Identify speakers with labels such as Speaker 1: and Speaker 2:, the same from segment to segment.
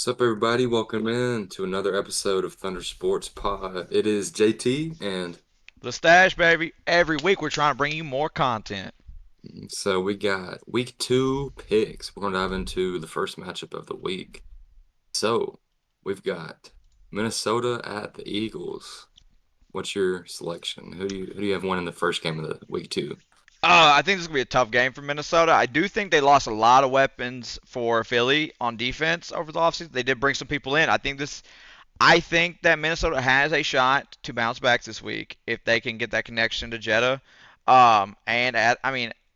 Speaker 1: What's up, everybody? Welcome in to another episode of Thunder Sports Pod. It is JT, and
Speaker 2: The Stash, baby. Every week we're trying to bring you more content.
Speaker 1: so we got week two picks. We're going to dive into the first matchup of the week. So we've got Minnesota at the Eagles. What's your selection? Who do you have winning the first game of the week two?
Speaker 2: I think this is going to be a tough game for Minnesota. I do think they lost a lot of weapons for Philly on defense over the offseason. They did bring some people in. I think that Minnesota has a shot to bounce back this week if they can get that connection to Jetta. And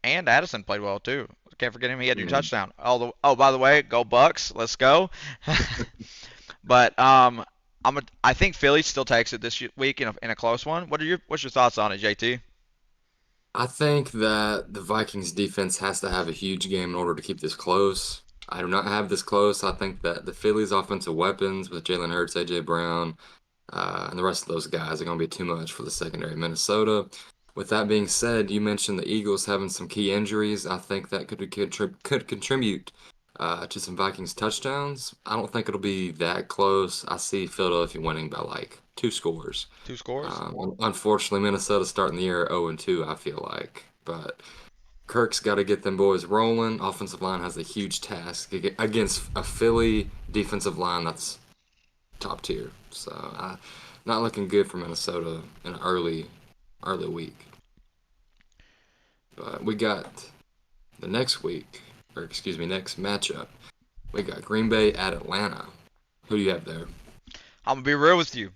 Speaker 2: Addison played well too. Can't forget him. He had two
Speaker 1: Mm.
Speaker 2: touchdown. By the way, go Bucks. Let's go. But I think Philly still takes it this week in a close one. What's your thoughts on it, JT?
Speaker 1: I think that the Vikings defense has to have a huge game in order to keep this close. I do not have this close. I think that the Phillies' offensive weapons with Jalen Hurts, AJ Brown, and the rest of those guys are going to be too much for the secondary of Minnesota. With that being said, you mentioned the Eagles having some key injuries. I think that could contribute to some Vikings touchdowns. I don't think it'll be that close. I see Philadelphia winning by like two scores.
Speaker 2: Two scores?
Speaker 1: Unfortunately, Minnesota's starting the year 0-2, I feel like. But Kirk's got to get them boys rolling. Offensive line has a huge task against a Philly defensive line that's top tier. So, not looking good for Minnesota in an early week. But we got the next week, or excuse me, next matchup. We got Green Bay at Atlanta. Who do you have there?
Speaker 2: I'm gonna be real with you.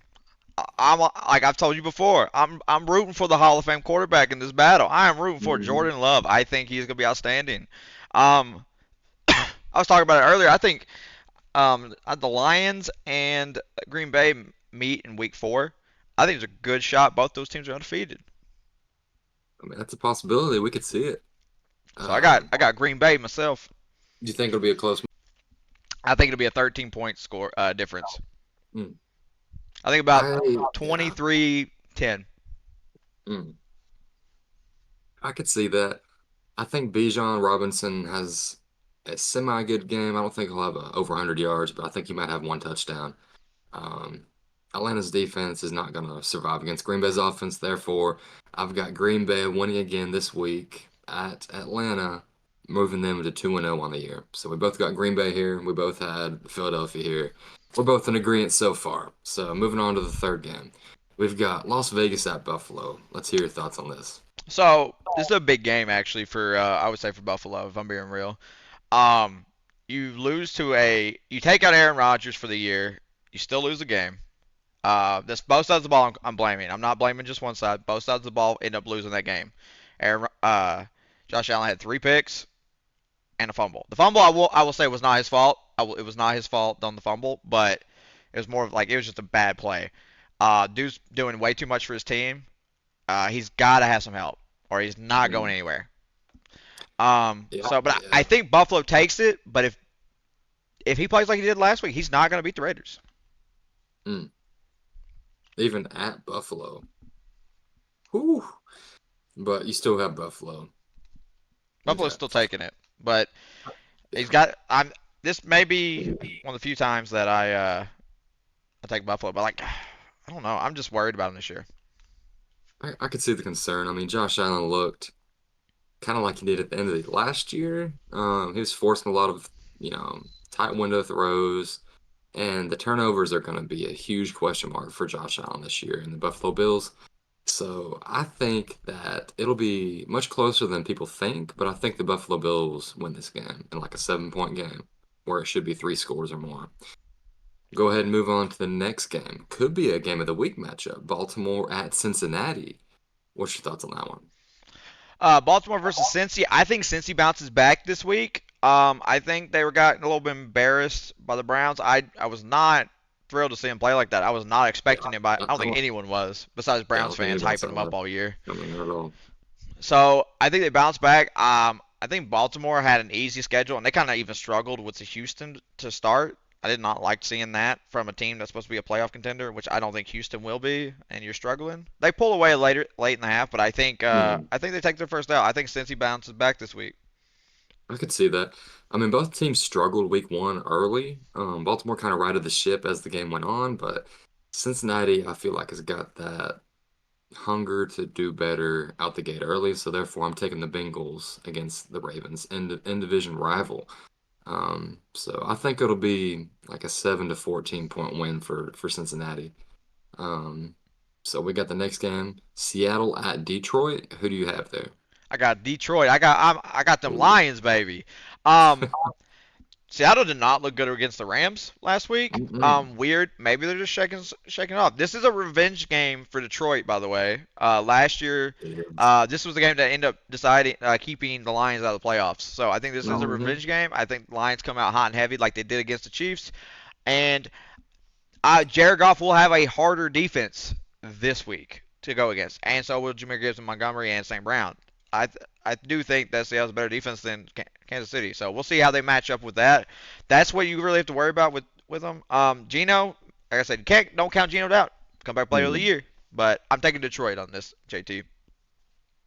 Speaker 2: I'm like I've told you before. I'm rooting for the Hall of Fame quarterback in this battle. I am rooting for
Speaker 1: Mhm.
Speaker 2: Jordan Love. I think he's gonna be outstanding. Um, I was talking about it earlier. I think the Lions and Green Bay meet in Week 4. I think it's a good shot. Both those teams are undefeated.
Speaker 1: I mean, that's a possibility. We could see it.
Speaker 2: So I got
Speaker 1: Um,
Speaker 2: I got Green Bay myself.
Speaker 1: do you think it'll be a close?
Speaker 2: I think it'll be a 13-point score difference.
Speaker 1: Mm.
Speaker 2: I think about
Speaker 1: Yeah.
Speaker 2: 23-10.
Speaker 1: Mm. I could see that. I think Bijan Robinson has a semi good game. I don't think he'll have over 100 yards, but I think he might have one touchdown. Um, Atlanta's defense is not going to survive against Green Bay's offense. Therefore, I've got Green Bay winning again this week at Atlanta, moving them to 2-0 on the year. So we both got Green Bay here. We both had Philadelphia here. We're both in agreement so far. So moving on to the third game. We've got Las Vegas at Buffalo. Let's hear your thoughts on this.
Speaker 2: So this is a big game actually for I would say for Buffalo if I'm being real. Um, you take out Aaron Rodgers for the year, you still lose the game. This both sides of the ball I'm blaming. I'm not blaming just one side. Both sides of the ball end up losing that game. Aaron, Josh Allen had 3 picks and a fumble. The fumble I will say was not his fault. It was not his fault on the fumble, but it was more of like it was just a bad play. Dude's doing way too much for his team. He's got to have some help, or he's not going
Speaker 1: Mm.
Speaker 2: anywhere.
Speaker 1: Yeah,
Speaker 2: But I
Speaker 1: yeah.
Speaker 2: think Buffalo takes it. But if he plays like he did last week, he's not going to beat the Raiders.
Speaker 1: Mm. Even at Buffalo. Whew. But you still have Buffalo.
Speaker 2: Buffalo's
Speaker 1: Okay.
Speaker 2: still taking it, but he's
Speaker 1: Yeah.
Speaker 2: got. I'm. This may be one of the few times that I take Buffalo, but like I don't know. I'm just worried about him this year.
Speaker 1: I could see the concern. I mean, Josh Allen looked kind of like he did at the end of the last year. He was forcing a lot of, tight window throws, and the turnovers are going to be a huge question mark for Josh Allen this year in the Buffalo Bills. So I think that it'll be much closer than people think, but I think the Buffalo Bills win this game in like a 7 point game where it should be three scores or more. Go ahead and move on to the next game. Could be a game of the week matchup. Baltimore at Cincinnati. What's your thoughts on that one?
Speaker 2: Baltimore versus Cincy. I think Cincy bounces back this week. I think they were gotten a little bit embarrassed by the Browns. I was not thrilled to see him play like that. I was not
Speaker 1: Yeah,
Speaker 2: expecting him. I don't
Speaker 1: I
Speaker 2: think
Speaker 1: don't,
Speaker 2: anyone was besides
Speaker 1: yeah, I
Speaker 2: Browns
Speaker 1: don't think
Speaker 2: fans
Speaker 1: anybody
Speaker 2: hyping
Speaker 1: saw
Speaker 2: him up
Speaker 1: that.
Speaker 2: all year.
Speaker 1: I mean, not at all.
Speaker 2: So I think they bounce back. I think Baltimore had an easy schedule, and they kind of even struggled with the Houston to start. I did not like seeing that from a team that's supposed to be a playoff contender, which I don't think Houston will be, and you're struggling. They pull away later, late in the half, but I think
Speaker 1: Hmm.
Speaker 2: I think they take their first out. I think Cincy bounces back this week.
Speaker 1: I could see that. I mean, both teams struggled week one early. Baltimore kind of righted the ship as the game went on, but Cincinnati, I feel like, has got that hunger to do better out the gate early. So therefore, I'm taking the Bengals against the Ravens in division rival. So I think it'll be like a 7 to 14 point win for Cincinnati. Um, so we got the next game, Seattle at Detroit. Who do you have there?
Speaker 2: I got Detroit. I got them
Speaker 1: Ooh.
Speaker 2: Lions, baby. Um, Seattle did not look good against the Rams last week.
Speaker 1: Mm-mm.
Speaker 2: Weird. Maybe they're just shaking it off. This is a revenge game for Detroit, by the way. Last year, this was the game that ended up deciding keeping the Lions out of the playoffs. So I think this is a
Speaker 1: Mhm.
Speaker 2: revenge game. I think the Lions come out hot and heavy like they did against the Chiefs, and Jared Goff will have a harder defense this week to go against, and so will Jameer Gibbs and Montgomery and St. Brown. I do think that Seattle's a better defense than Kansas City, so we'll see how they match up with that. That's what you really have to worry about with them. Gino, like I said, you can't don't count Gino out. Come back player of the
Speaker 1: Hmm.
Speaker 2: year, but I'm taking Detroit on this, JT.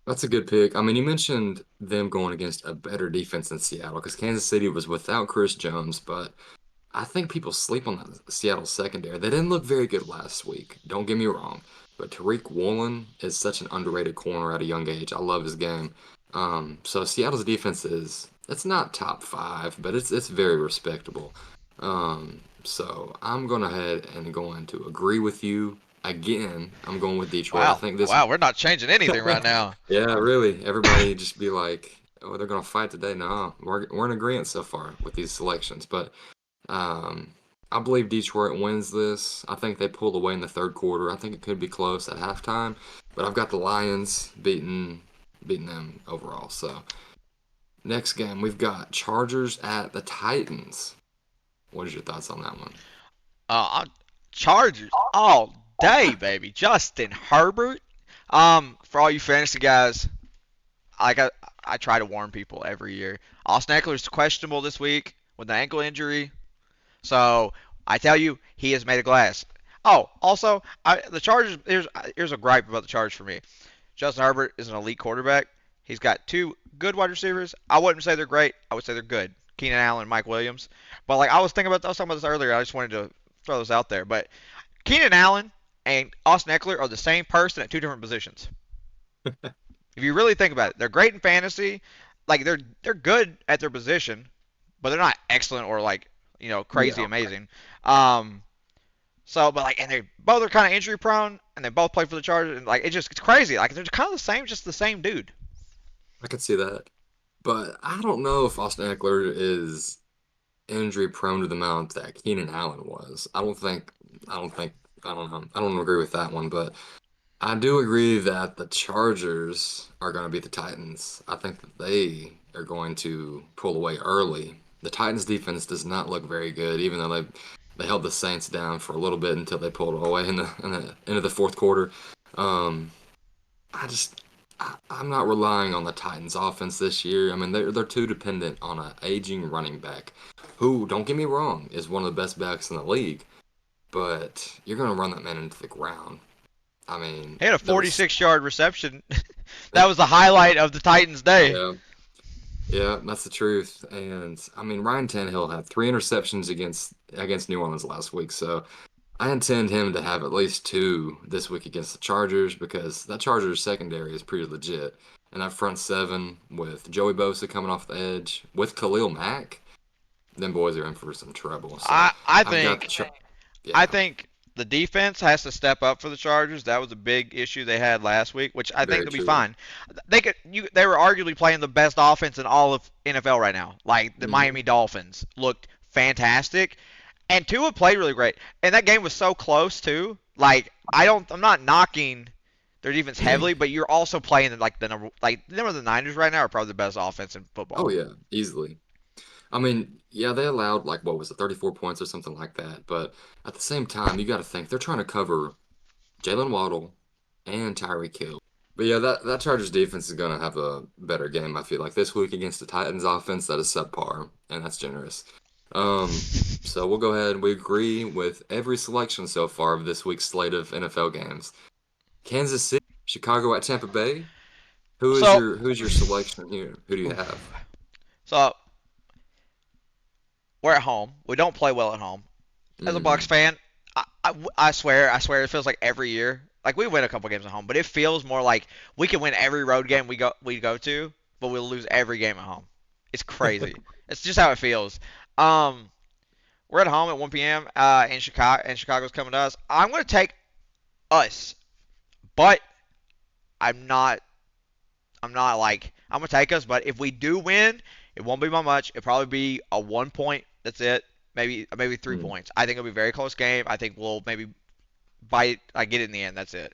Speaker 1: That's a good pick. I mean, you mentioned them going against a better defense than Seattle because Kansas City was without Chris Jones, but I think people sleep on the Seattle secondary. They didn't look very good last week. Don't get me wrong, but Tariq Woolen is such an underrated corner at a young age. I love his game. So Seattle's defense is it's not top five, but it's very respectable. So I'm going ahead and going to agree with you again. I'm going with Detroit. I
Speaker 2: Wow,
Speaker 1: think this.
Speaker 2: wow, we're not changing anything right now.
Speaker 1: Yeah, really. Everybody just be like, "Oh, they're gonna fight today." No, we're in agreement so far with these selections, but um, I believe Detroit wins this. I think they pulled away in the third quarter. I think it could be close at halftime, but I've got the Lions beating them overall. So next game we've got Chargers at the Titans. What is your thoughts on that one?
Speaker 2: Uh, Chargers all day, baby. Justin Herbert. For all you fantasy guys, like I try to warn people every year. Austin Eckler's questionable this week with an ankle injury. So I tell you, he is made of glass. Oh, also, the Chargers. Here's a gripe about the Chargers for me. Justin Herbert is an elite quarterback. He's got two good wide receivers. I wouldn't say they're great. I would say they're good. Keenan Allen and Mike Williams. But like I was talking about this earlier. I just wanted to throw this out there. But Keenan Allen and Austin Eckler are the same person at two different positions. If you really think about it, they're great in fantasy. Like they're good at their position, but they're not excellent or like crazy
Speaker 1: Yeah,
Speaker 2: amazing. But like, and they both are kind of injury prone, and they both play for the Chargers, and like it's crazy. Like they're kind of the same, just the same dude.
Speaker 1: I could see that, but I don't know if Austin Eckler is injury prone to the amount that Keenan Allen was. I don't think, I don't know. I don't agree with that one, but I do agree that the Chargers are going to beat the Titans. I think that they are going to pull away early. The Titans defense does not look very good, even though they held the Saints down for a little bit until they pulled away in the end of the fourth quarter. Um, I just I'm not relying on the Titans offense this year. I mean, they're too dependent on an aging running back, who, don't get me wrong, is one of the best backs in the league. But you're gonna run that man into the ground. I mean,
Speaker 2: He had a
Speaker 1: there was
Speaker 2: 46-yard reception. That was the highlight of the Titans' day.
Speaker 1: yeah, yeah, that's the truth. And I mean, Ryan Tannehill had 3 interceptions against New Orleans last week, so I intend him to have at least two this week against the Chargers because that Chargers secondary is pretty legit. And that front seven with Joey Bosa coming off the edge with Khalil Mack, them boys are in for some trouble. So
Speaker 2: I I
Speaker 1: I've got the
Speaker 2: think I
Speaker 1: yeah,
Speaker 2: think the defense has to step up for the Chargers. That was a big issue they had last week, which I think
Speaker 1: very
Speaker 2: they'll be
Speaker 1: true.
Speaker 2: fine. They were arguably playing the best offense in all of NFL right now. Like the
Speaker 1: Hmm.
Speaker 2: Miami Dolphins looked fantastic, and Tua played really great. And that game was so close too. Like I'm not knocking their defense heavily, but you're also playing like the Niners right now are probably the best offense in
Speaker 1: Oh
Speaker 2: football.
Speaker 1: yeah, easily. I mean, yeah, they allowed like what was it, 34 points or something like that. But at the same time, you got to think they're trying to cover Jalen Waddle and Tyreek Hill. But yeah, that Chargers defense is gonna have a better game, I feel like, this week against the Titans offense that is subpar, and that's generous. So we'll go ahead and we agree with every selection so far of this week's slate of NFL games. Kansas City, Chicago at Tampa Bay.
Speaker 2: So,
Speaker 1: Who's your selection here? Who do you have?
Speaker 2: So we're at home. We don't play well at home. As a Bucks
Speaker 1: Hmm.
Speaker 2: fan, I swear, it feels like every year. Like we win a couple games at home, but it feels more like we can win every road game we go to, but we'll lose every game at home. It's crazy. It's just how it feels. Um, we're at home at 1 p.m. In Chicago, and Chicago's coming to us. I'm gonna take us, but I'm not. I'm not like I'm gonna take us. But if we do win, it won't be by much. It'll probably be a 1 point. That's it. Maybe 3 points. I think it'll be a very close game. I think we'll maybe bite. I get it in the end. That's it.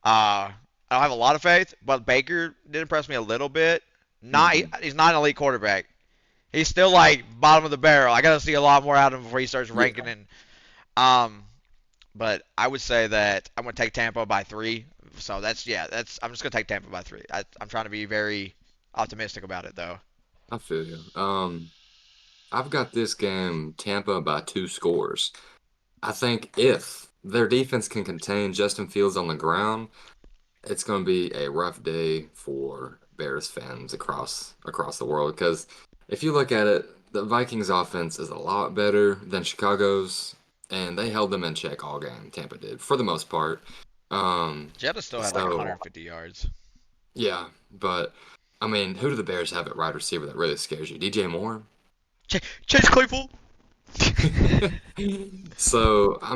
Speaker 2: I don't have a lot of faith, but Baker did impress me a little bit. Not
Speaker 1: Hmm.
Speaker 2: he's not an elite quarterback. He's still like bottom of the barrel. I got to see a lot more out of him before he starts ranking.
Speaker 1: Yeah,
Speaker 2: And um, but I would say that I'm gonna take Tampa by 3. So that's yeah. That's I'm just gonna take Tampa by 3. I'm trying to be very optimistic about it though.
Speaker 1: I feel you. I've got this game Tampa by 2 scores. I think if their defense can contain Justin Fields on the ground, it's going to be a rough day for Bears fans across the world. Because if you look at it, the Vikings offense is a lot better than Chicago's, and they held them in check all game. Tampa did for the most part.
Speaker 2: Jetta still had like
Speaker 1: So
Speaker 2: 150 yards.
Speaker 1: yeah, but I mean, who do the Bears have at wide receiver that really scares you? DJ Moore?
Speaker 2: Chase Claypool.
Speaker 1: So I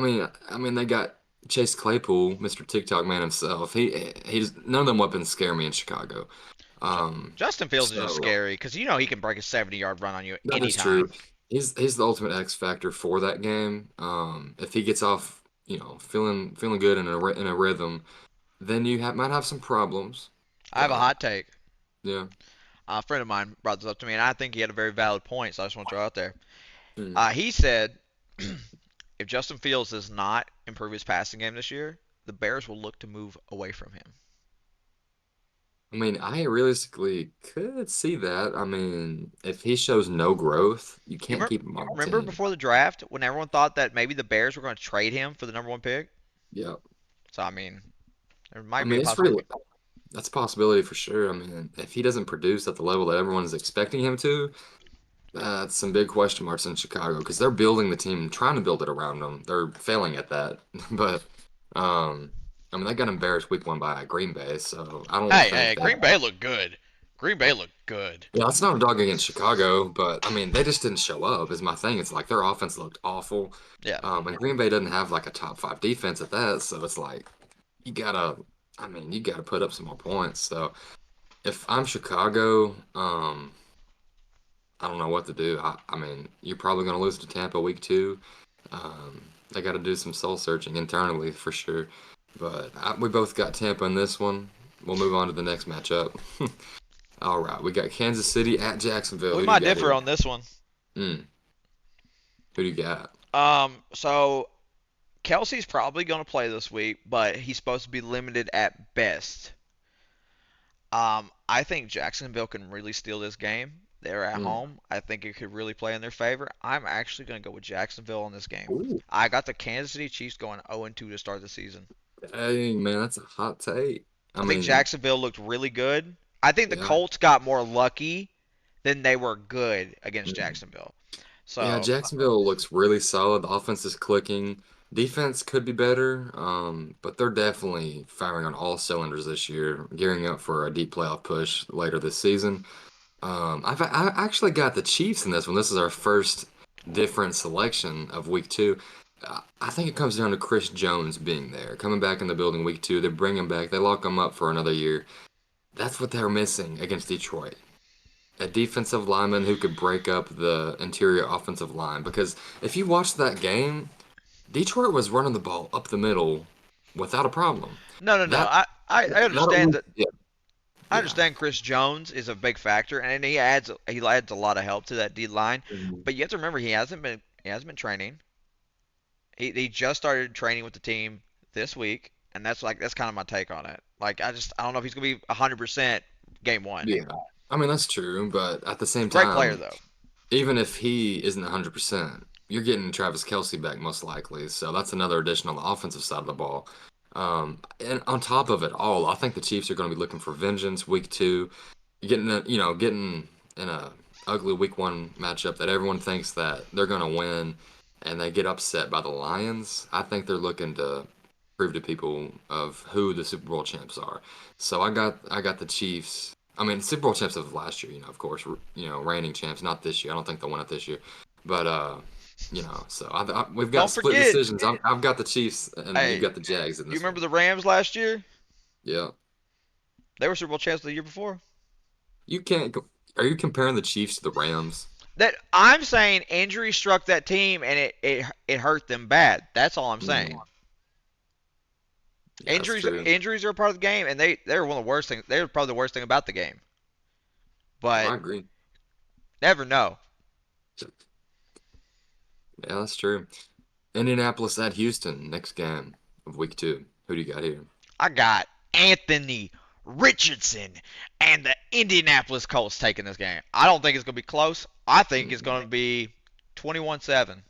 Speaker 1: mean they got Chase Claypool, Mr. TikTok man himself. He's none of them weapons scare me in Chicago. Um,
Speaker 2: Justin Fields is just
Speaker 1: so
Speaker 2: scary because he can break a 70-yard run on you
Speaker 1: that is true.
Speaker 2: anytime.
Speaker 1: He's the ultimate X factor for that game. If he gets off, feeling good in a rhythm, then might have some problems.
Speaker 2: I have a
Speaker 1: But
Speaker 2: hot take.
Speaker 1: yeah.
Speaker 2: A friend of mine brought this up to me, and I think he had a very valid point, so I just want to throw it out there.
Speaker 1: Hmm.
Speaker 2: He said if Justin Fields does not improve his passing game this year, the Bears will look to move away from him.
Speaker 1: I mean, I realistically could see that. I mean, if he shows no growth, you
Speaker 2: You
Speaker 1: can't
Speaker 2: remember,
Speaker 1: keep him on the
Speaker 2: remember
Speaker 1: team.
Speaker 2: before the draft when everyone thought that maybe the Bears were going to trade him for the number one pick?
Speaker 1: Yeah.
Speaker 2: So, I mean, there
Speaker 1: I
Speaker 2: might be a
Speaker 1: mean, it's really
Speaker 2: possibility.
Speaker 1: that's a possibility for sure. I mean, if he doesn't produce at the level that everyone is expecting him to, that's some big question marks in Chicago because they're building the team, trying to build it around him. They're failing at that. But um, I mean, they got embarrassed week 1 by Green Bay, so I don't
Speaker 2: Hey,
Speaker 1: think
Speaker 2: hey,
Speaker 1: that.
Speaker 2: Green Bay looked good. Green Bay looked good.
Speaker 1: Yeah, it's not a dog against Chicago, but I mean, they just didn't show up, is my thing. It's like their offense looked awful.
Speaker 2: Yeah.
Speaker 1: And Green Bay doesn't have like a top 5 defense at that, so it's like you gotta, I mean, you gotta put up some more points. So if I'm Chicago, I don't know what to do. I mean, you're probably gonna lose to Tampa week 2. They got to do some soul searching internally for sure. But we both got Tampa in this one. We'll move on to the next matchup. All right, we got Kansas City at Jacksonville.
Speaker 2: We
Speaker 1: Who do you
Speaker 2: might
Speaker 1: got
Speaker 2: differ
Speaker 1: here?
Speaker 2: on this one.
Speaker 1: Mm, who do you got?
Speaker 2: So Kelsey's probably going to play this week, but he's supposed to be limited at best. I think Jacksonville can really steal this game. They're at
Speaker 1: Mm.
Speaker 2: home. I think it could really play in their favor. I'm actually going to go with Jacksonville in this game.
Speaker 1: Ooh,
Speaker 2: I got the Kansas City Chiefs going 0-2 to start the season.
Speaker 1: dang, man, that's a hot take. I
Speaker 2: I think
Speaker 1: mean,
Speaker 2: Jacksonville looked really good. I think the
Speaker 1: yeah.
Speaker 2: Colts got more lucky than they were good against
Speaker 1: Mm.
Speaker 2: Jacksonville.
Speaker 1: Yeah,
Speaker 2: So,
Speaker 1: Jacksonville looks really solid. The offense is clicking. Defense could be better, but they're definitely firing on all cylinders this year, gearing up for a deep playoff push later this season. I actually got the Chiefs in this one. This is our first different selection of week 2. I think it comes down to Chris Jones being there, coming back in the building week 2. They bring him back. They lock him up for another year. That's what they're missing against Detroit. A defensive lineman who could break up the interior offensive line. Because if you watch that game, Detroit was running the ball up the middle without a problem.
Speaker 2: no, no, no.
Speaker 1: That
Speaker 2: I understand
Speaker 1: that
Speaker 2: that.
Speaker 1: yeah,
Speaker 2: I
Speaker 1: yeah.
Speaker 2: understand Chris Jones is a big factor, and he adds a lot of help to that D line.
Speaker 1: Mhm.
Speaker 2: But you have to remember he hasn't been training. He just started training with the team this week, and that's kind of my take on it. Like I don't know if he's gonna be 100% game one.
Speaker 1: Yeah. I mean, that's true, but at the same
Speaker 2: Great player
Speaker 1: time,
Speaker 2: though.
Speaker 1: even if he isn't 100%, you're getting Travis Kelce back most likely. So that's another addition on the offensive side of the ball. And on top of it all, I think the Chiefs are going to be looking for vengeance week 2, getting in a ugly week one matchup that everyone thinks that they're gonna win, and they get upset by the Lions. I think they're looking to prove to people of who the Super Bowl champs are. So I got the Chiefs. I mean, Super Bowl champs of last year, of course, reigning champs. Not this year. I don't think they'll win it this year, but so we've got
Speaker 2: Don't
Speaker 1: split
Speaker 2: forget,
Speaker 1: decisions. I've got the Chiefs, and you've
Speaker 2: hey,
Speaker 1: got the Jags in
Speaker 2: you
Speaker 1: this
Speaker 2: remember
Speaker 1: one.
Speaker 2: the Rams last year?
Speaker 1: Yeah,
Speaker 2: They were Super Bowl champs the year before.
Speaker 1: you can't. Are you comparing the Chiefs to the Rams?
Speaker 2: That I'm saying injury struck that team and it hurt them bad. That's all I'm saying.
Speaker 1: Mm, yeah, that's
Speaker 2: Injuries
Speaker 1: true.
Speaker 2: injuries are a part of the game, and they're one of the worst things. They're probably the worst thing about the game.
Speaker 1: I
Speaker 2: But
Speaker 1: agree.
Speaker 2: never know.
Speaker 1: Yeah, that's true. Indianapolis at Houston, next game of week two. Who do you got here?
Speaker 2: I got Anthony Richardson and the Indianapolis Colts taking this game. I don't think it's going to be close. I think it's
Speaker 1: Mm,
Speaker 2: going to be 21-7.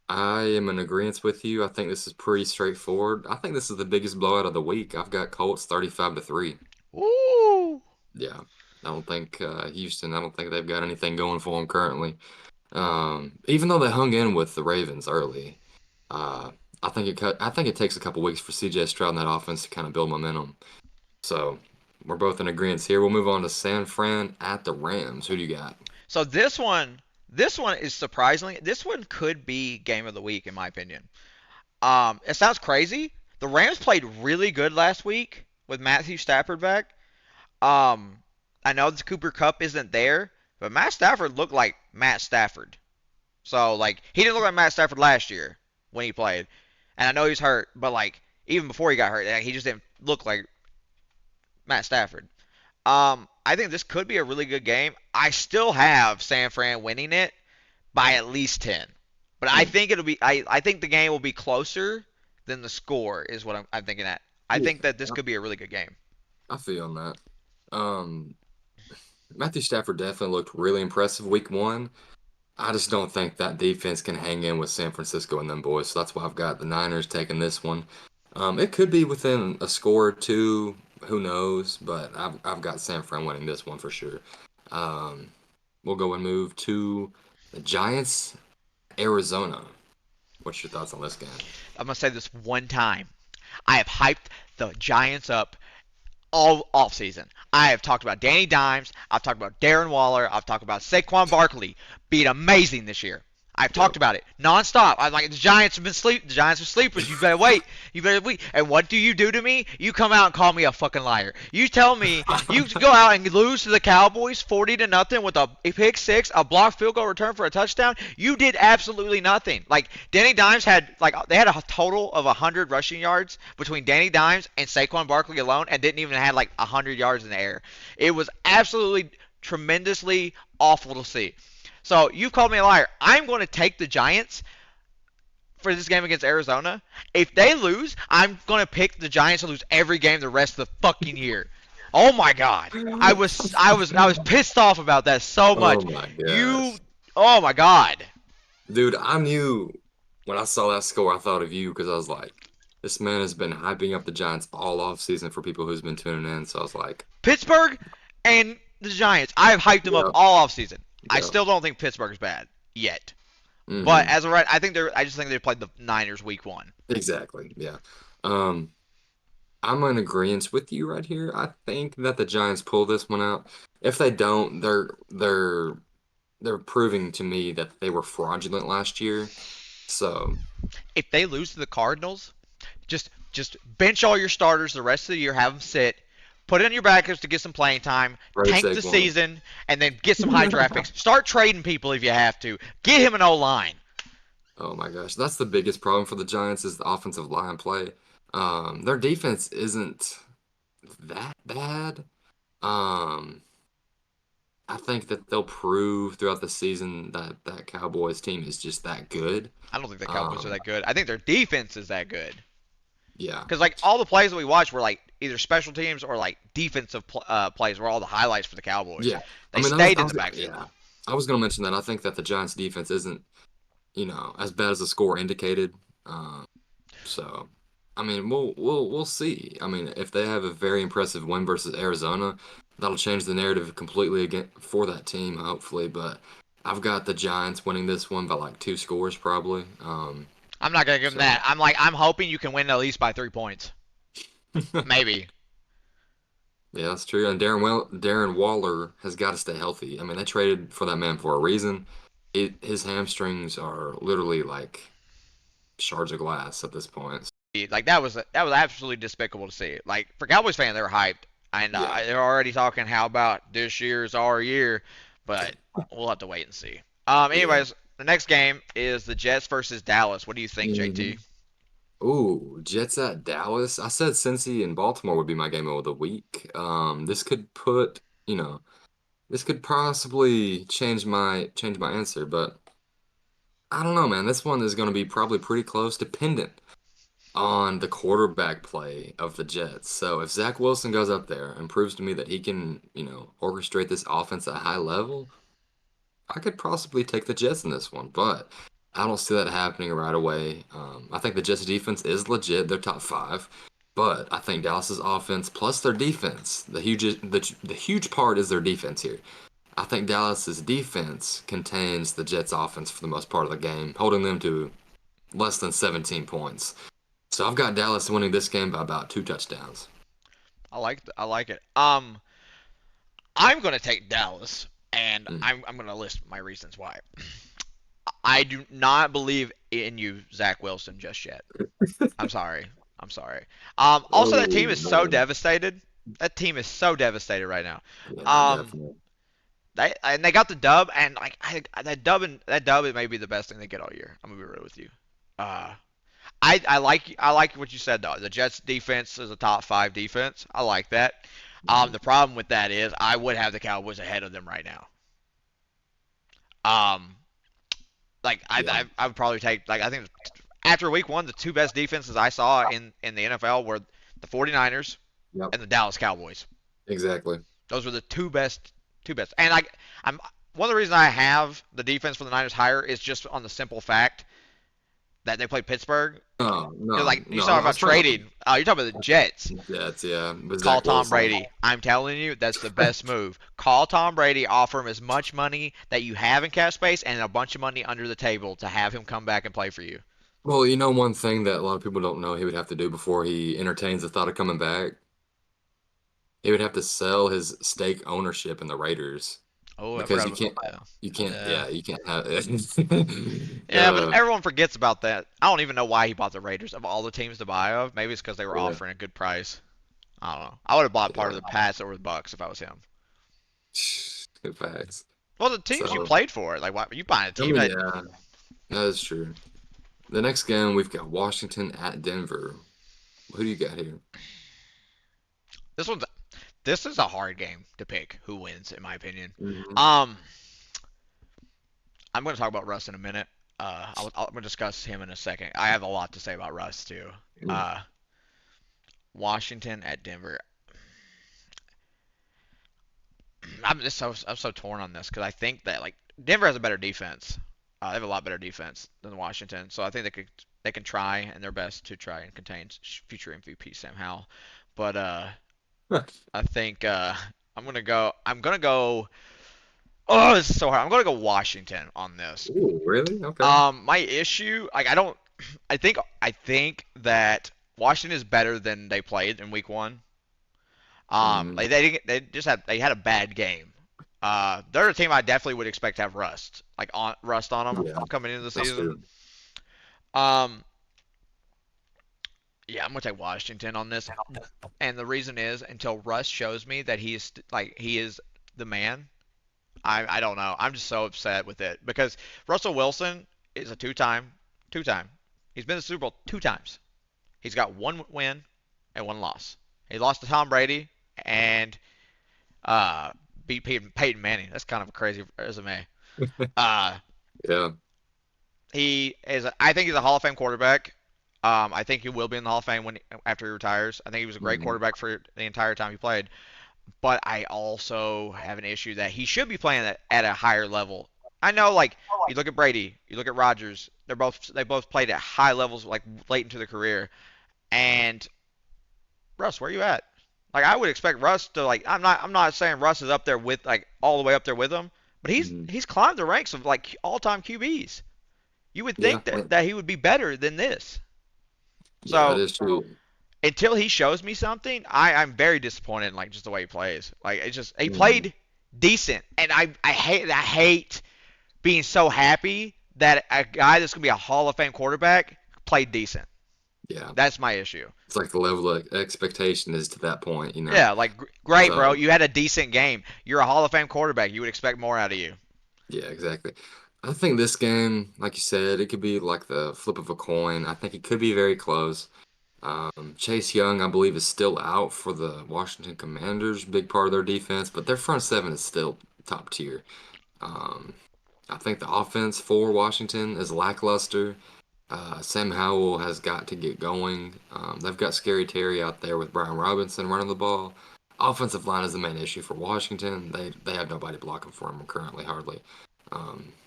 Speaker 1: I am in agreement with you. I think this is pretty straightforward. I think this is the biggest blowout of the week. I've got Colts 35-3.
Speaker 2: Woo!
Speaker 1: Yeah. I don't think Houston, I don't think they've got anything going for them currently. Even though they hung in with the Ravens early, uh, I think it takes a couple weeks for CJ Stroud and that offense to kind of build momentum. So we're both in agreement here. We'll move on to San Fran at the Rams. Who do you got?
Speaker 2: So this one is surprisingly, this one could be game of the week in my opinion. It sounds crazy. The Rams played really good last week with Matthew Stafford back. Um, I know the Cooper Cup isn't there, but Matt Stafford looked like Matt Stafford. So like he didn't look like Matt Stafford last year when he played, and I know he's hurt, but like even before he got hurt, like, he just didn't look like Matt Stafford. I think this could be a really good game. I still have San Fran winning it by at least 10, but I
Speaker 1: Hmm.
Speaker 2: think it'll be. I think the game will be closer than the score is what I'm thinking at. I
Speaker 1: Yeah,
Speaker 2: think that this could be a really good game.
Speaker 1: I feel on that. Um, Matthew Stafford definitely looked really impressive week one. I just don't think that defense can hang in with San Francisco and them boys. So that's why I've got the Niners taking this one. It could be within a score or two. Who knows? But I've got San Fran winning this one for sure. Um, we'll go and move to the Giants, Arizona. What's your thoughts on this game?
Speaker 2: I'm gonna say this one time. I have hyped the Giants up all offseason. I have talked about Danny Dimes. I've talked about Darren Waller. I've talked about Saquon Barkley being amazing this year. I've talked
Speaker 1: Yep.
Speaker 2: about it nonstop. I'm like the Giants have been sleep. The Giants are sleepers. You better wait. You better wait. And what do you do to me? You come out and call me a fucking liar. You tell me you go out and lose to the Cowboys 40-0 with a pick six, a blocked field goal return for a touchdown. You did absolutely nothing. Like Danny Dimes had they had a total of 100 rushing yards between Danny Dimes and Saquon Barkley alone, and didn't even have like 100 yards in the air. It was absolutely tremendously awful to see. So you've called me a liar. I'm going to take the Giants for this game against Arizona. If they lose, I'm going to pick the Giants to lose every game the rest of the fucking year. Oh my god. I was pissed off about that so
Speaker 1: Oh
Speaker 2: much.
Speaker 1: my
Speaker 2: You
Speaker 1: gosh.
Speaker 2: Oh my god.
Speaker 1: Dude, I knew when I saw that score, I thought of you because I was like, this man has been hyping up the Giants all off season for people who's been tuning in. So I was like,
Speaker 2: Pittsburgh and the Giants. I have hyped them up
Speaker 1: yeah,
Speaker 2: all offseason. I
Speaker 1: yeah.
Speaker 2: still don't think Pittsburgh is bad yet. But
Speaker 1: Hmm.
Speaker 2: as of right, I just think they played the Niners week 1.
Speaker 1: Exactly. Yeah. Um, I'm in agreement with you right here. I think that the Giants pull this one out. If they don't, they're proving to me that they were fraudulent last year. So,
Speaker 2: If they lose to the Cardinals, just bench all your starters the rest of the year, have them sit, put in your backups to get some playing time,
Speaker 1: trade
Speaker 2: tank the
Speaker 1: Saquon.
Speaker 2: season, and then get some high draft picks. Start trading people if you have to. Get him an O line.
Speaker 1: Oh my gosh, that's the biggest problem for the Giants is the offensive line play. Their defense isn't that bad. Um, I think that they'll prove throughout the season that that Cowboys team is just that good.
Speaker 2: I don't think the Cowboys are
Speaker 1: Um,
Speaker 2: that good. I think their defense is that good.
Speaker 1: yeah,
Speaker 2: Because like all the plays that we watched were like either special teams or like defensive plays were all the highlights for the Cowboys.
Speaker 1: yeah. I
Speaker 2: They
Speaker 1: mean,
Speaker 2: stayed in the backfield.
Speaker 1: yeah, I was gonna mention that. I think that the Giants defense isn't, as bad as the score indicated. Um, so, I mean, we'll see. I mean, if they have a very impressive win versus Arizona, that'll change the narrative completely again for that team, hopefully. But I've got the Giants winning this one by like 2 scores, probably.
Speaker 2: I'm not gonna give him
Speaker 1: So
Speaker 2: that. I'm hoping you can win at least by 3 points, maybe.
Speaker 1: yeah, that's true. And Darren Waller has got to stay healthy. I mean, they traded for that man for a reason. His hamstrings are literally like shards of glass at this point.
Speaker 2: Like that was absolutely despicable to see. Like for Cowboys fans, they were hyped, and
Speaker 1: Yeah.
Speaker 2: they're already talking how about this year's our year, but we'll have to wait and see.
Speaker 1: Yeah.
Speaker 2: Anyways, the next game is the Jets versus Dallas. What do you think, JT?
Speaker 1: Mhm. Ooh, Jets at Dallas. I said Cincy and Baltimore would be my game of the week. This could put, you know, this could possibly change my answer, but I don't know, man. This one is going to be probably pretty close, dependent on the quarterback play of the Jets. So if Zach Wilson goes up there and proves to me that he can, orchestrate this offense at a high level, I could possibly take the Jets in this one, but I don't see that happening right away. I think the Jets defense is legit. They're top five, but I think Dallas's offense plus their defense, the huge part is their defense here. I think Dallas's defense contains the Jets offense for the most part of the game, holding them to less than 17 points. So I've got Dallas winning this game by about 2 touchdowns.
Speaker 2: I like it. I'm gonna take Dallas, and
Speaker 1: Mm,
Speaker 2: I'm gonna list my reasons why. I do not believe in you, Zach Wilson, just yet. I'm sorry. I'm sorry. Also, that
Speaker 1: Oh,
Speaker 2: team is so
Speaker 1: man.
Speaker 2: devastated. That team is so devastated right now.
Speaker 1: Yeah,
Speaker 2: Um,
Speaker 1: definitely.
Speaker 2: they got the dub, and like that dub it may be the best thing they get all year. I'm gonna be real with you. Uh, I like what you said though. The Jets defense is a top five defense. I like that.
Speaker 1: Mhm.
Speaker 2: The problem with that is I would have the Cowboys ahead of them right now. Um, like
Speaker 1: Yeah.
Speaker 2: I would probably take like I think after week one the two best defenses I saw in the NFL were the 49ers
Speaker 1: Yep.
Speaker 2: and the Dallas Cowboys.
Speaker 1: Exactly.
Speaker 2: Those were the two best. And I'm one of the reasons I have the defense for the Niners higher is just on the simple fact that they played Pittsburgh.
Speaker 1: Oh, no,
Speaker 2: Like you
Speaker 1: no.
Speaker 2: talking
Speaker 1: I was
Speaker 2: about
Speaker 1: talking about
Speaker 2: trading. You're talking about the Jets.
Speaker 1: the Jets, yeah, with
Speaker 2: Call
Speaker 1: Zach
Speaker 2: Tom
Speaker 1: Wilson.
Speaker 2: Brady. I'm telling you, that's the best move. Call Tom Brady, offer him as much money that you have in cap space and a bunch of money under the table to have him come back and play for you.
Speaker 1: Well, one thing that a lot of people don't know he would have to do before he entertains the thought of coming back, he would have to sell his stake ownership in the Raiders
Speaker 2: Oh, I
Speaker 1: because
Speaker 2: forgot
Speaker 1: you
Speaker 2: about.
Speaker 1: can't,
Speaker 2: Yeah. Yeah.
Speaker 1: yeah, you can't have
Speaker 2: Yeah, but
Speaker 1: uh,
Speaker 2: everyone forgets about that. I don't even know why he bought the Raiders of all the teams to buy of. Maybe it's because they were
Speaker 1: yeah,
Speaker 2: offering a good price. I don't know. I would have bought part
Speaker 1: yeah,
Speaker 2: of the Pats over the Bucks if I was him.
Speaker 1: good facts.
Speaker 2: Well, the teams you
Speaker 1: So,
Speaker 2: played for, like, why you buying a
Speaker 1: I
Speaker 2: team
Speaker 1: mean,
Speaker 2: that
Speaker 1: yeah, that is true. The next game we've got Washington at Denver. Who do you got here?
Speaker 2: this one's this is a hard game to pick who wins in my opinion.
Speaker 1: Mhm.
Speaker 2: Um, I'm going to talk about Russ in a minute. I'm going to discuss him in a second. I have a lot to say about Russ too.
Speaker 1: Mm,
Speaker 2: Uh, Washington at Denver. I'm so torn on this because I think that like Denver has a better defense. They have a lot better defense than Washington, so I think they can try and their best to try and contain future MVP Sam Howell. But I think I'm gonna go. Oh, this is so hard. I'm gonna go Washington on this.
Speaker 1: Ooh, really? Okay.
Speaker 2: My issue, like I don't, I think that Washington is better than they played in Week One.
Speaker 1: Mhm.
Speaker 2: Like they had a bad game. They're a team I definitely would expect to have rust on them
Speaker 1: Yeah,
Speaker 2: coming into the
Speaker 1: that's
Speaker 2: season.
Speaker 1: true.
Speaker 2: Um, yeah, I'm gonna take Washington on this, and the reason is until Russ shows me that he is the man. I don't know. I'm just so upset with it because Russell Wilson is a two-time. He's been to the Super Bowl 2 times. He's got one win and one loss. He lost to Tom Brady and uh, beat Peyton Manning. That's kind of a crazy resume. Uh,
Speaker 1: Yeah.
Speaker 2: I think he's a Hall of Fame quarterback. I think he will be in the Hall of Fame after he retires. I think he was a great
Speaker 1: Mhm.
Speaker 2: quarterback for the entire time he played. But I also have an issue that he should be playing at a higher level. I know, like you look at Brady, you look at Rodgers. They both played at high levels, like late into their career. And Russ, where you at? Like I would expect Russ to like I'm not saying Russ is up there with like all the way up there with him, but he's
Speaker 1: Mhm.
Speaker 2: he's climbed the ranks of like all-time QBs. You would
Speaker 1: Yeah,
Speaker 2: think that he would be better than this.
Speaker 1: yeah, that
Speaker 2: So
Speaker 1: is true.
Speaker 2: until he shows me something, I'm very disappointed in like just the way he plays. Like it's just he
Speaker 1: Mhm.
Speaker 2: played decent, and I hate being so happy that a guy that's gonna be a Hall of Fame quarterback played decent.
Speaker 1: Yeah,
Speaker 2: That's my issue.
Speaker 1: it's like the level of expectation is to that point, you know.
Speaker 2: Yeah, like great, bro.
Speaker 1: So
Speaker 2: You had a decent game. You're a Hall of Fame quarterback. You would expect more out of you.
Speaker 1: yeah, exactly. I think this game, like you said, it could be like the flip of a coin. I think it could be very close. Chase Young, I believe, is still out for the Washington Commanders, big part of their defense, but their front seven is still top tier. Um, I think the offense for Washington is lackluster. Sam Howell has got to get going. They've got Scary Terry out there with Brian Robinson running the ball. Offensive line is the main issue for Washington. They have nobody blocking for them currently, hardly.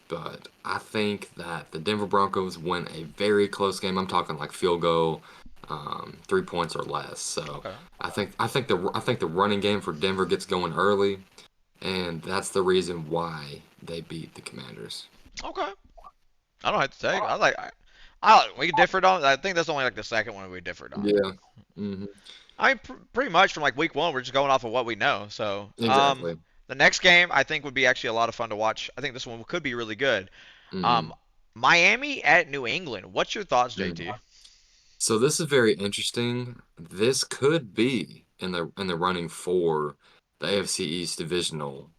Speaker 1: But I think that the Denver Broncos win a very close game. I'm talking like field goal, 3 points or less. So
Speaker 2: Okay.
Speaker 1: I think the running game for Denver gets going early, and that's the reason why they beat the Commanders.
Speaker 2: Okay. I don't have to take. I we differed on. I think that's only like the second one we differed on.
Speaker 1: Yeah. Hmm.
Speaker 2: I mean, pretty much from like week one, we're just going off of what we know. So,
Speaker 1: Exactly.
Speaker 2: the next game I think would be actually a lot of fun to watch. I think this one could be really good. Um,
Speaker 1: Hmm.
Speaker 2: Miami at New England. What's your thoughts, JT?
Speaker 1: So this is very interesting. This could be in the running for the AFC East divisional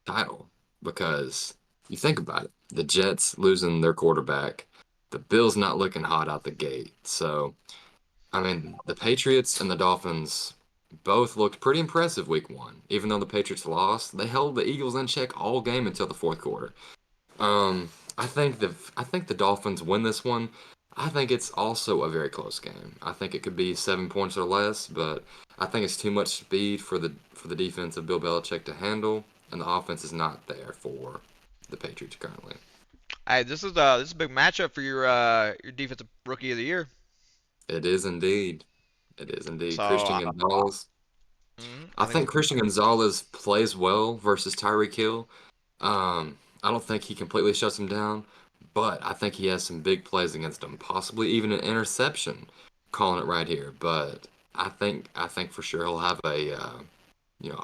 Speaker 1: title because you think about it, the Jets losing their quarterback, the Bills not looking hot out the gate. So, I mean, the Patriots and the Dolphins both looked pretty impressive week one. Even though the Patriots lost, they held the Eagles in check all game until the fourth quarter. I think the Dolphins win this one. I think it's also a very close game. I think it could be 7 points or less, but I think it's too much speed for the defense of Bill Belichick to handle, and the offense is not there for the Patriots currently.
Speaker 2: Hey, this is a big matchup for your defensive rookie of the year.
Speaker 1: It is indeed. It is indeed.
Speaker 2: So,
Speaker 1: Christian Gonzalez. I
Speaker 2: I think
Speaker 1: think Christian Gonzalez plays well versus Tyreek Hill. I don't think he completely shuts him down, but I think he has some big plays against him, possibly even an interception. Calling it right here, but I think for sure he'll have a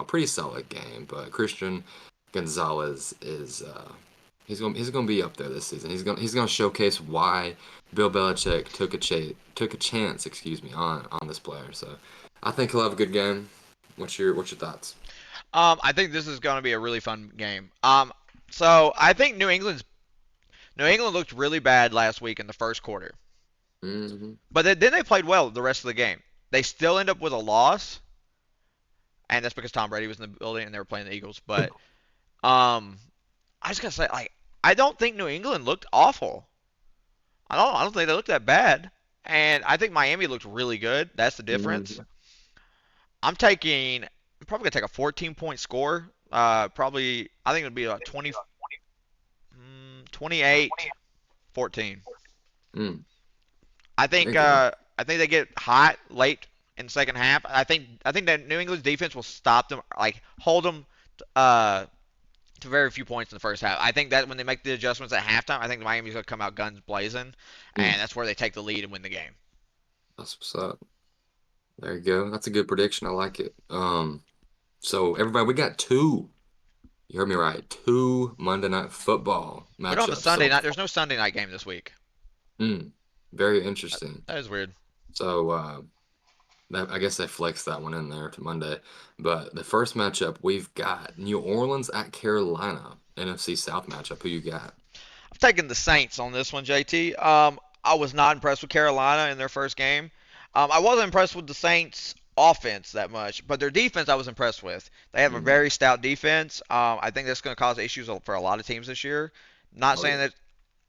Speaker 1: pretty solid game. But Christian Gonzalez is he's gonna be up there this season. He's gonna showcase why Bill Belichick took a chance, excuse me, on this player. So I think he'll have a good game. What's your thoughts?
Speaker 2: I think this is going to be a really fun game. So I think New England looked really bad last week in the first quarter,
Speaker 1: Hmm.
Speaker 2: but then they played well the rest of the game. They still end up with a loss, and that's because Tom Brady was in the building and they were playing the Eagles. But um, I just gotta say, like, I don't think New England looked awful. I don't think they looked that bad, and I think Miami looked really good. That's the difference.
Speaker 1: Hmm.
Speaker 2: I'm probably gonna take a 14-point score. Probably I think it'll be like 28, 14.
Speaker 1: Mm.
Speaker 2: I think
Speaker 1: There you go.
Speaker 2: I think they get hot late in the second half. I think that New England's defense will stop them, like hold them uh, to very few points in the first half. I think that when they make the adjustments at halftime, I think Miami's gonna come out guns blazing,
Speaker 1: Mm.
Speaker 2: and that's where they take the lead and win the game.
Speaker 1: That's what's up. There you go. That's a good prediction. I like it. So everybody, we got two. You heard me right. Two Monday Night Football
Speaker 2: We don't have a
Speaker 1: matchups.
Speaker 2: Sunday
Speaker 1: So,
Speaker 2: night. There's no Sunday night game this week.
Speaker 1: mm, very
Speaker 2: That,
Speaker 1: interesting.
Speaker 2: that is weird.
Speaker 1: So, I guess they flexed that one in there to Monday. But the first matchup we've got New Orleans at Carolina, NFC South matchup. Who you got?
Speaker 2: I'm taking the Saints on this one, JT. I was not impressed with Carolina in their first game. I wasn't impressed with the Saints offense that much, but their defense I was impressed with. They have a
Speaker 1: Mm.
Speaker 2: very stout defense. I think that's going to cause issues for a lot of teams this year. Not
Speaker 1: Oh
Speaker 2: saying
Speaker 1: yeah.
Speaker 2: that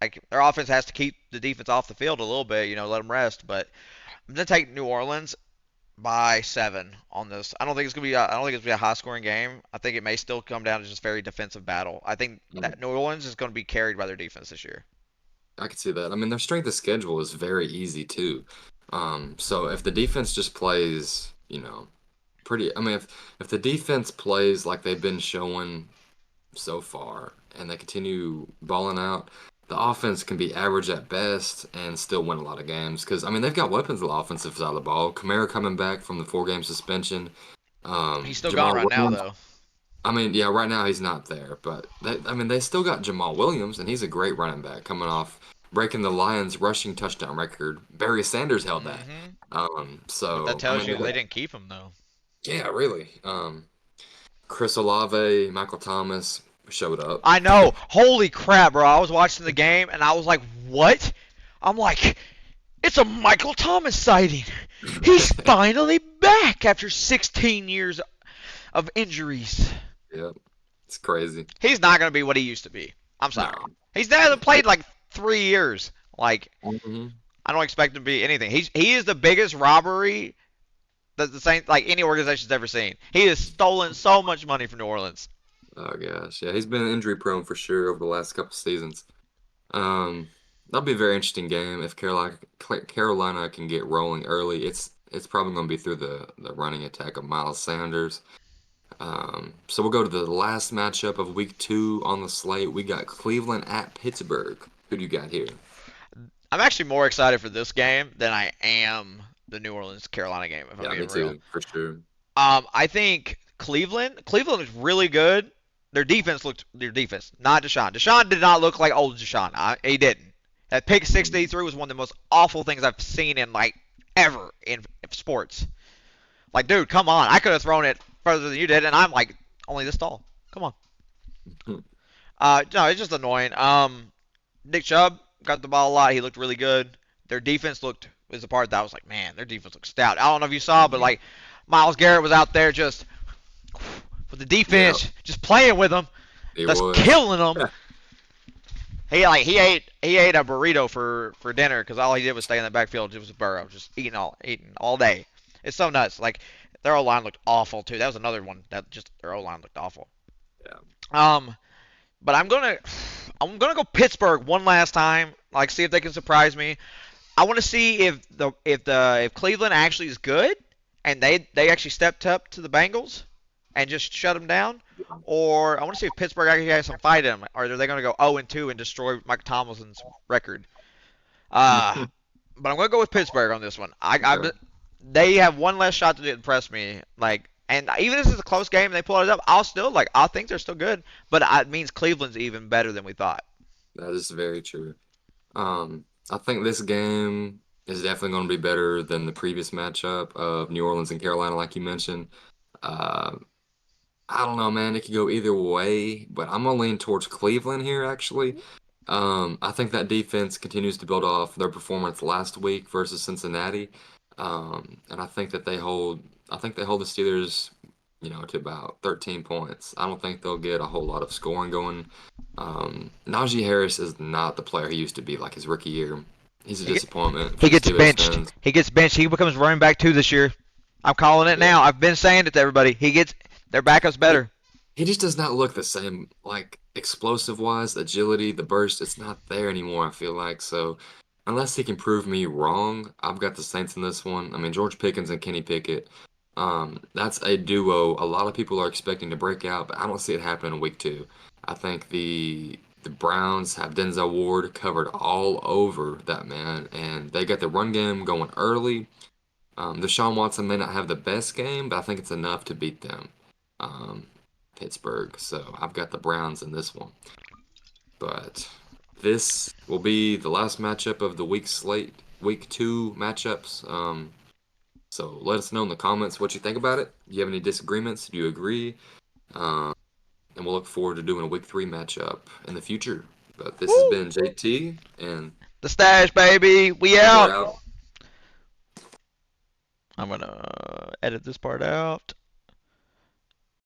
Speaker 2: like their offense has to keep the defense off the field a little bit, let them rest, but I'm going to take New Orleans by 7 on this. I don't think it's gonna be a high scoring game. I think it may still come down to just very defensive battle. I think
Speaker 1: Mm.
Speaker 2: that New Orleans is going to be carried by their defense this year.
Speaker 1: I could see that. I mean, their strength of schedule is very easy too. So if the defense just plays, pretty. I mean, if the defense plays like they've been showing so far, and they continue balling out, the offense can be average at best and still win a lot of games. Because I mean, they've got weapons on the offensive side of the ball. Kamara coming back from the 4 game suspension.
Speaker 2: He's still gone
Speaker 1: Jamal
Speaker 2: right now
Speaker 1: Williams.
Speaker 2: though.
Speaker 1: I mean, yeah, right now he's not there, but I mean, they still got Jamal Williams, and he's a great running back coming off breaking the Lions' rushing touchdown record. Barry Sanders held that.
Speaker 2: Hmm. But that
Speaker 1: So I
Speaker 2: tells
Speaker 1: mean,
Speaker 2: you they didn't keep him though.
Speaker 1: yeah, really. Chris Olave, Michael Thomas showed up.
Speaker 2: I know. Holy crap, bro! I was watching the game and I was like, "What?" I'm like, "It's a Michael Thomas sighting. He's finally back after 16 years of injuries."
Speaker 1: Yep, it's crazy.
Speaker 2: He's not gonna be what he used to be. I'm sorry.
Speaker 1: No.
Speaker 2: He's hasn't played like 3 years. Like
Speaker 1: Hmm.
Speaker 2: I don't expect him to be anything. He is the biggest robbery that the Saints like any organization's ever seen. He has stolen so much money from New Orleans.
Speaker 1: Oh gosh, yeah, he's been injury prone for sure over the last couple seasons. Um, that'll be a very interesting game if Carolina can get rolling early. It's probably going to be through the running attack of Miles Sanders. So we'll go to the last matchup of week 2 on the slate. We got Cleveland at Pittsburgh. Who do you got here?
Speaker 2: I'm actually more excited for this game than I am the New Orleans Carolina game. If I'm
Speaker 1: Yeah, me
Speaker 2: being real.
Speaker 1: too, for sure.
Speaker 2: I think Cleveland is really good. Their defense, not Deshaun. Deshaun did not look like old Deshaun. He didn't. That pick six that he threw was one of the most awful things I've seen in like ever in sports. Like, dude, come on. I could have thrown it further than you did, and I'm like only this tall. Come on. No, it's just annoying. Nick Chubb got the ball a lot. He looked really good. Their defense was the part that I was like, man, their defense looks stout. I don't know if you saw, but like Miles Garrett was out there just with the
Speaker 1: Yeah,
Speaker 2: defense, just playing with them,
Speaker 1: he
Speaker 2: just
Speaker 1: was.
Speaker 2: killing them. He ate a burrito for dinner because all he did was stay in the backfield. It was Burrow, just eating all day. It's so nuts. Like their O line looked awful too. That was another one that just their O line looked awful.
Speaker 1: Yeah.
Speaker 2: Um, but I'm gonna go Pittsburgh one last time. Like see if they can surprise me. I want to see if Cleveland actually is good and they actually stepped up to the Bengals and just shut them down, or I want to see if Pittsburgh actually has some fight in them, or are they going to go 0-2 and destroy Mike Tomlinson's record? Uh, but I'm going to go with Pittsburgh on this one.
Speaker 1: Okay.
Speaker 2: They have one less shot to impress me. Like, and even if it's a close game and they pull it up, I think they're still good. But it means Cleveland's even better than we thought.
Speaker 1: That is very true. I think this game is definitely going to be better than the previous matchup of New Orleans and Carolina, like you mentioned. Uh, I don't know, man. It could go either way, but I'm gonna lean towards Cleveland here, actually. I think that defense continues to build off their performance last week versus Cincinnati, and I think they hold the Steelers, to about 13 points. I don't think they'll get a whole lot of scoring going. Najee Harris is not the player he used to be like his rookie year. He's a
Speaker 2: He, get,
Speaker 1: disappointment
Speaker 2: he
Speaker 1: for the
Speaker 2: gets
Speaker 1: Steelers
Speaker 2: benched.
Speaker 1: fans.
Speaker 2: He gets benched. He becomes running back 2 this year. I'm calling it
Speaker 1: Yeah.
Speaker 2: now. I've been saying it to everybody. He gets their backup's
Speaker 1: He,
Speaker 2: better.
Speaker 1: he just does not look the same, like explosive wise, agility, the burst, it's not there anymore, I feel like. So unless he can prove me wrong, I've got the Saints in this one. I mean, George Pickens and Kenny Pickett, that's a duo a lot of people are expecting to break out, but I don't see it happening in week 2. I think the Browns have Denzel Ward covered all over that man, and they got the run game going early. Deshaun Watson may not have the best game, but I think it's enough to beat them. Um, Pittsburgh. So I've got the Browns in this one. But this will be the last matchup of the week slate, week 2 matchups. So let us know in the comments what you think about it. Do you have any disagreements? Do you agree? Um, and we'll look forward to doing a week 3 matchup in the future. But this has
Speaker 2: Woo!
Speaker 1: been JT, and
Speaker 2: The stash, baby. We
Speaker 1: we're
Speaker 2: out.
Speaker 1: out.
Speaker 2: I'm gonna edit this part out.